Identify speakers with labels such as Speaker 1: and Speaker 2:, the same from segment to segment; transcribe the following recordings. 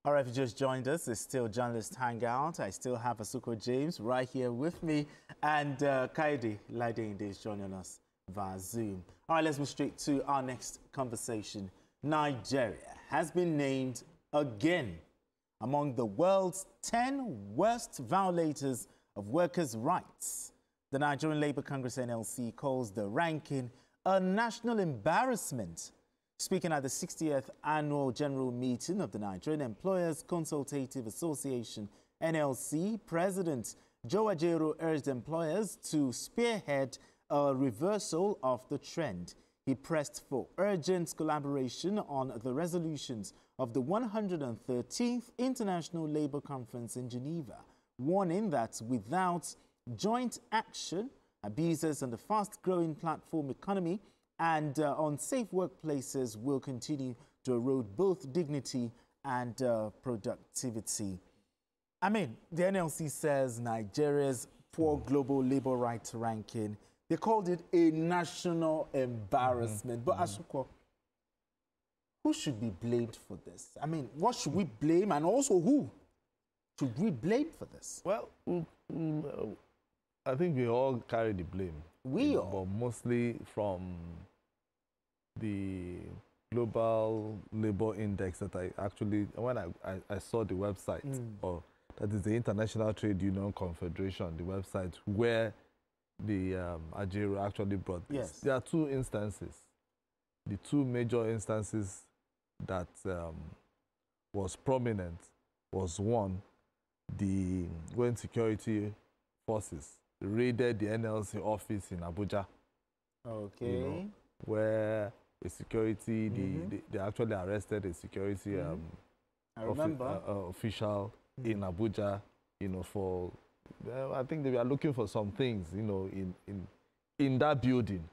Speaker 1: All right, if you just joined us, it's still Journalist Hangout. I still have Asuko James right here with me, and Kaidi Ladinde is joining us via Zoom. All right, let's move straight to our next conversation. Nigeria has been named again among the world's 10 worst violators of workers' rights. The Nigerian Labour Congress NLC calls the ranking a national embarrassment. Speaking at the 60th Annual General Meeting of the Nigerian Employers Consultative Association, NLC, President Joe Ajero urged employers to spearhead a reversal of the trend. He pressed for urgent collaboration on the resolutions of the 113th International Labour Conference in Geneva, warning that without joint action, abuses on the fast-growing platform economy and unsafe workplaces will continue to erode both dignity and productivity. I mean, the NLC says Nigeria's poor global labor rights ranking, they called it a national embarrassment. But Asuko, who should be blamed for this? I mean, what should we blame, and also who should we blame for this?
Speaker 2: Well, I think we all carry the blame.
Speaker 1: We all?
Speaker 2: But mostly from the Global Labor Index that I actually, when I saw the website, or that is the International Trade Union Confederation, the website where the Ajero actually brought this.
Speaker 1: Yes.
Speaker 2: There are two instances. The two major instances that was prominent was one, when security forces raided the NLC office in Abuja.
Speaker 1: Okay.
Speaker 2: You know, where a security, they actually arrested a security official in Abuja, you know, for, I think they were looking for some things, you know, in that building,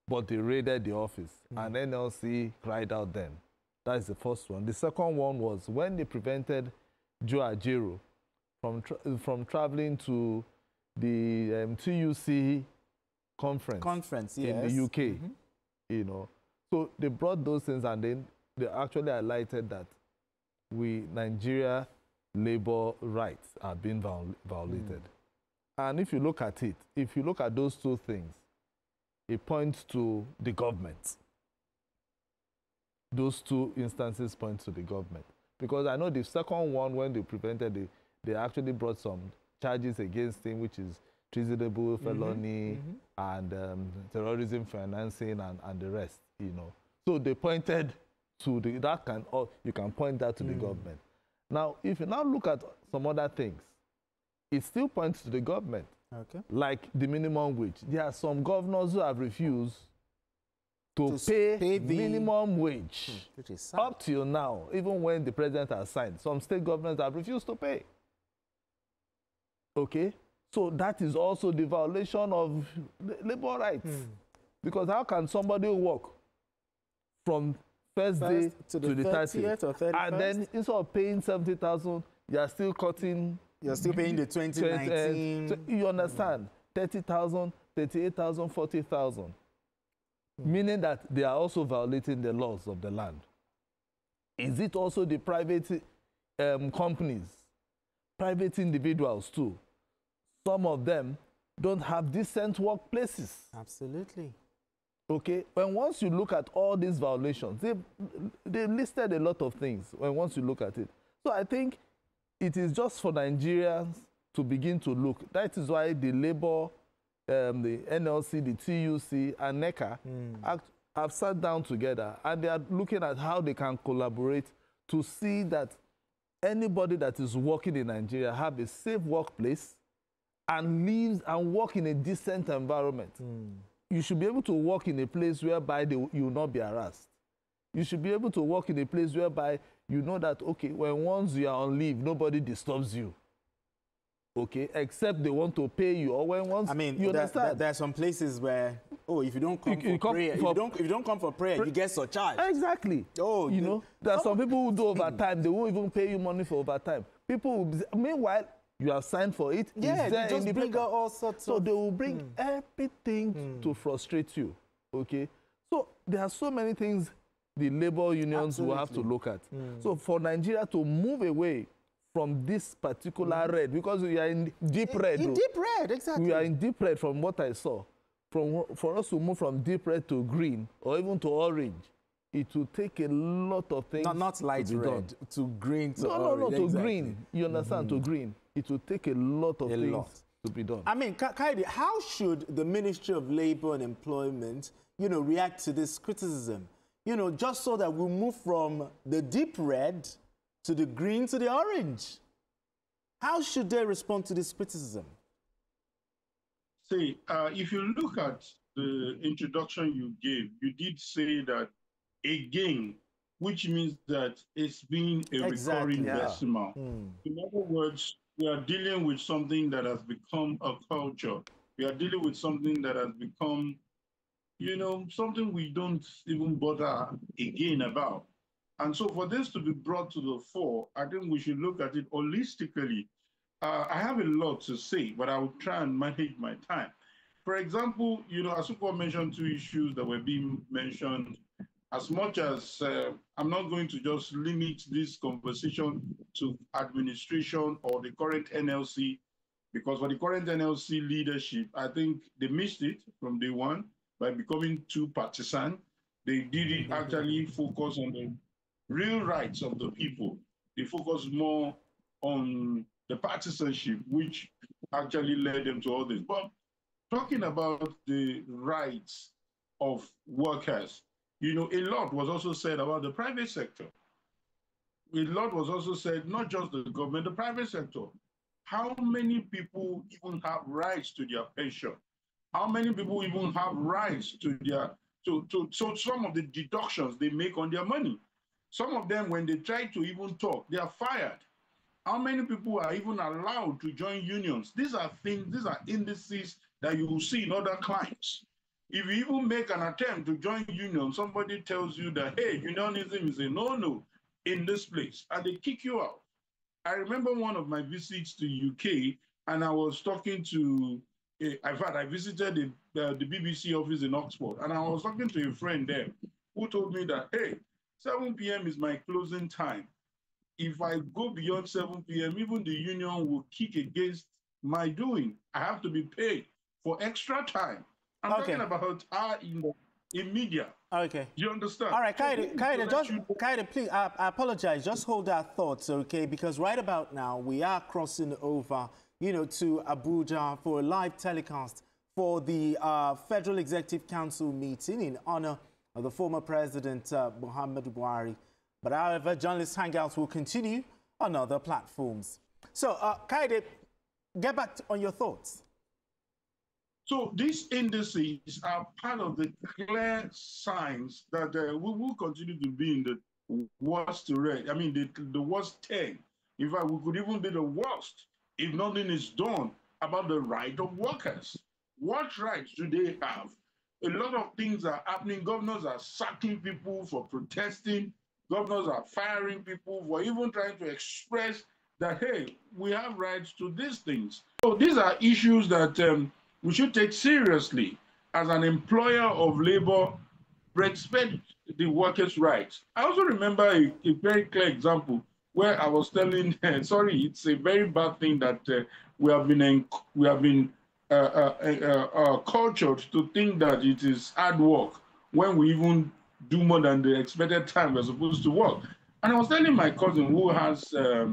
Speaker 2: but they raided the office, and NLC cried out then. That is the first one. The second one was when they prevented Joe Ajero from traveling to the TUC conference
Speaker 1: yes.
Speaker 2: in the UK, you know. So they brought those things, and then they actually highlighted that Nigeria labor rights are being violated. And if you look at it, if you look at those two things, it points to the government. Those two instances point to the government. Because I know the second one, when they prevented, they actually brought some charges against him, which is treasonable felony and terrorism financing and the rest, you know. So they pointed to you can point that to the government. Now, if you now look at some other things, it still points to the government.
Speaker 1: Okay.
Speaker 2: Like the minimum wage. There are some governors who have refused to pay the minimum wage.
Speaker 1: Which is sad.
Speaker 2: Up till now, even when the president has signed, some state governments have refused to pay. Okay? So that is also the violation of labor rights. Because how can somebody work from first day to the 30th
Speaker 1: or 31st?
Speaker 2: and then instead of paying 70,000, you are still cutting.
Speaker 1: You're still paying the 2019.
Speaker 2: You understand? 30,000, 38,000, 40,000. Meaning that they are also violating the laws of the land. Is it also the private companies, private individuals too? Some of them don't have decent workplaces.
Speaker 1: Absolutely.
Speaker 2: Okay, once you look at all these violations, they listed a lot of things once you look at it. So I think it is just for Nigerians to begin to look. That is why the labor, the NLC, the TUC, and NECA have sat down together, and they are looking at how they can collaborate to see that anybody that is working in Nigeria have a safe workplace and lives and work in a decent environment. You should be able to work in a place whereby you will not be harassed. You should be able to work in a place whereby you know that, okay, once you are on leave, nobody disturbs you. Okay, except they want to pay you, or once,
Speaker 1: I mean,
Speaker 2: you understand?
Speaker 1: There are some places where, if you don't come for prayer, if you don't come for prayer, you get surcharged.
Speaker 2: Exactly.
Speaker 1: Oh,
Speaker 2: you know, there are some people who do overtime. They won't even pay you money for overtime. People will be, meanwhile, you have signed for it.
Speaker 1: Yeah, they just bring out all sorts
Speaker 2: so they will bring everything to frustrate you. Okay, so there are so many things the labor unions will have to look at. So for Nigeria to move away from this particular red, because we are in deep red.
Speaker 1: In deep red, exactly.
Speaker 2: We are in deep red from what I saw. For us to move from deep red to green or even to orange, it will take a lot of things.
Speaker 1: Not light red, to green to orange.
Speaker 2: No, to
Speaker 1: exactly.
Speaker 2: green. You understand? To green. It will take a lot of things to be done.
Speaker 1: I mean, Kaide, how should the Ministry of Labour and Employment, react to this criticism? Just so that we move from the deep red to the green to the orange. How should they respond to this criticism?
Speaker 3: See, if you look at the introduction you gave, you did say that again, which means that it's been a recurring decimal. In other words, we are dealing with something that has become a culture. We are dealing with something that has become, something we don't even bother again about. And so for this to be brought to the fore, I think we should look at it holistically. I have a lot to say, but I will try and manage my time. For example, Asuko mentioned two issues that were being mentioned. As much as I'm not going to just limit this conversation to administration or the current NLC, because for the current NLC leadership, I think they missed it from day one by becoming too partisan. They didn't actually focus on the real rights of the people. They focused more on the partisanship, which actually led them to all this. But talking about the rights of workers, a lot was also said about the private sector. A lot was also said, not just the government, the private sector. How many people even have rights to their pension? How many people even have rights to their, so some of the deductions they make on their money? Some of them, when they try to even talk, they are fired. How many people are even allowed to join unions? These are things, these are indices that you will see in other clients. If you even make an attempt to join union, somebody tells you that, hey, unionism is a no-no in this place, and they kick you out. I remember one of my visits to UK, and I was talking to, in fact, I visited the BBC office in Oxford, and I was talking to a friend there who told me that, hey, 7 p.m. is my closing time. If I go beyond 7 p.m., even the union will kick against my doing. I have to be paid for extra time. I'm talking about in media.
Speaker 1: Okay.
Speaker 3: Do you understand?
Speaker 1: All right, Kaide, please, I apologize. Just hold our thoughts, okay? Because right about now, we are crossing over, to Abuja for a live telecast for the Federal Executive Council meeting in honor of the former President Muhammadu Buhari. But however, journalist hangouts will continue on other platforms. So, Kaide, get back on your thoughts.
Speaker 3: So these indices are part of the clear signs that we will continue to be in the worst red. I mean, the worst 10. In fact, we could even be the worst if nothing is done about the right of workers. What rights do they have? A lot of things are happening. Governors are sacking people for protesting. Governors are firing people for even trying to express that, hey, we have rights to these things. So these are issues that we should take seriously as an employer of labor, respect the workers' rights. I also remember a very clear example where I was telling, sorry, it's a very bad thing that we have been cultured to think that it is hard work when we even do more than the expected time we're supposed to work. And I was telling my cousin who has a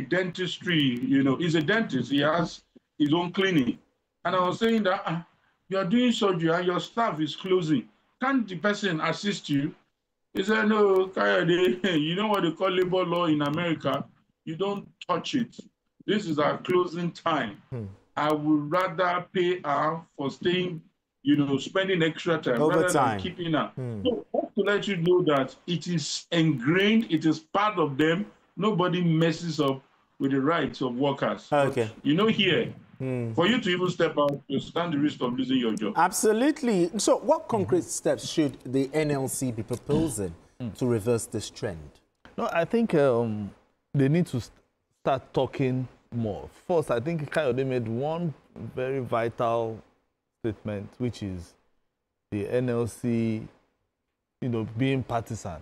Speaker 3: dentistry, he's a dentist, he has his own clinic. And I was saying that you are doing surgery and your staff is closing. Can't the person assist you? He said, no, Kayode, you know what they call labor law in America? You don't touch it. This is our closing time. I would rather pay her for staying, spending extra time rather than keeping her. So I have to let you know that it is ingrained, it is part of them. Nobody messes up with the rights of workers.
Speaker 1: Okay.
Speaker 3: But, here, for you to even step out, you stand the risk of losing your job.
Speaker 1: Absolutely. So what concrete steps should the NLC be proposing to reverse this trend?
Speaker 2: No, I think they need to start talking more. First, I think Kayode made one very vital statement, which is the NLC being partisan.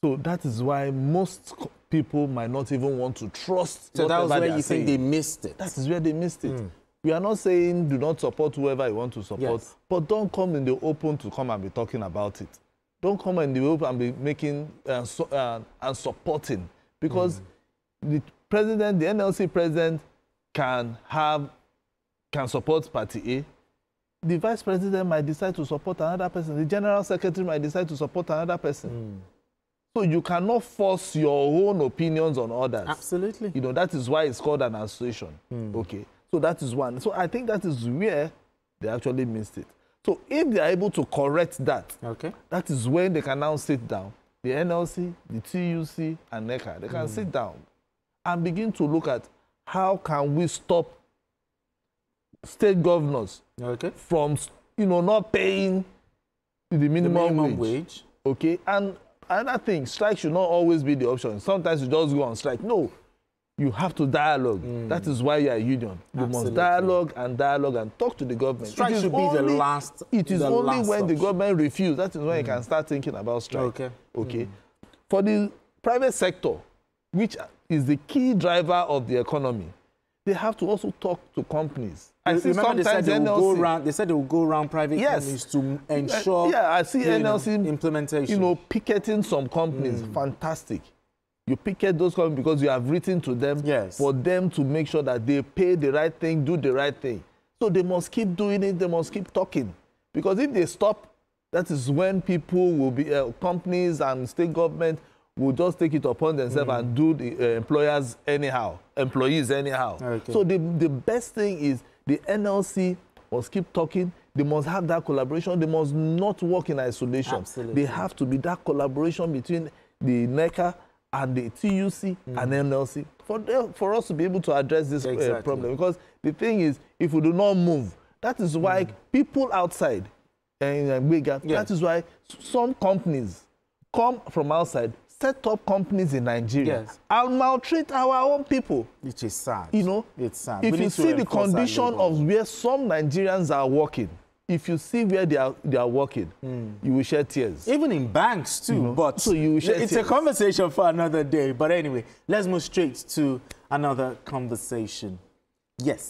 Speaker 2: So that is why most people might not even want to trust.
Speaker 1: So that was where you think they missed it.
Speaker 2: That is where they missed it. We are not saying do not support whoever you want to support, but don't come in the open to come and be talking about it. Don't come in the open and be making and supporting, because the president, the NLC president, can support Party A. The vice president might decide to support another person. The general secretary might decide to support another person. So you cannot force your own opinions on others.
Speaker 1: Absolutely.
Speaker 2: That is why it's called an association. Okay. So that is one. So I think that is where they actually missed it. So if they are able to correct that, that is when they can now sit down. The NLC, the TUC, and NECA, they can sit down and begin to look at how can we stop state governors from, not paying the minimum wage. Okay. And another thing, strike should not always be the option. Sometimes you just go on strike. No. You have to dialogue. That is why you are a union. You must dialogue and talk to the government.
Speaker 1: Strike should be the last.
Speaker 2: It is only when the government refuses, that is when you can start thinking about strike. Okay. For the private sector, which is the key driver of the economy, they have to also talk to companies. I see
Speaker 1: remember they said they will go around private companies to ensure
Speaker 2: I see NLC
Speaker 1: implementation.
Speaker 2: Picketing some companies. Fantastic. You picket those companies because you have written to them for them to make sure that they pay the right thing, do the right thing. So they must keep doing it, they must keep talking. Because if they stop, that is when people will be, companies and state government will just take it upon themselves and do the employees anyhow. So the best thing is the NLC must keep talking. They must have that collaboration. They must not work in isolation.
Speaker 1: Absolutely.
Speaker 2: They have to be that collaboration between the NECA and the TUC and NLC for us to be able to address this problem. Because the thing is, if we do not move, that is why people outside, that is why some companies come from outside, set up companies in Nigeria and maltreat our own people.
Speaker 1: Which is sad.
Speaker 2: It's sad. If you see the condition of where some Nigerians are working, if you see where they are working, you will shed tears.
Speaker 1: Even in banks too, but
Speaker 2: so you will shed
Speaker 1: it's
Speaker 2: tears.
Speaker 1: A conversation for another day. But anyway, let's move straight to another conversation. Yes.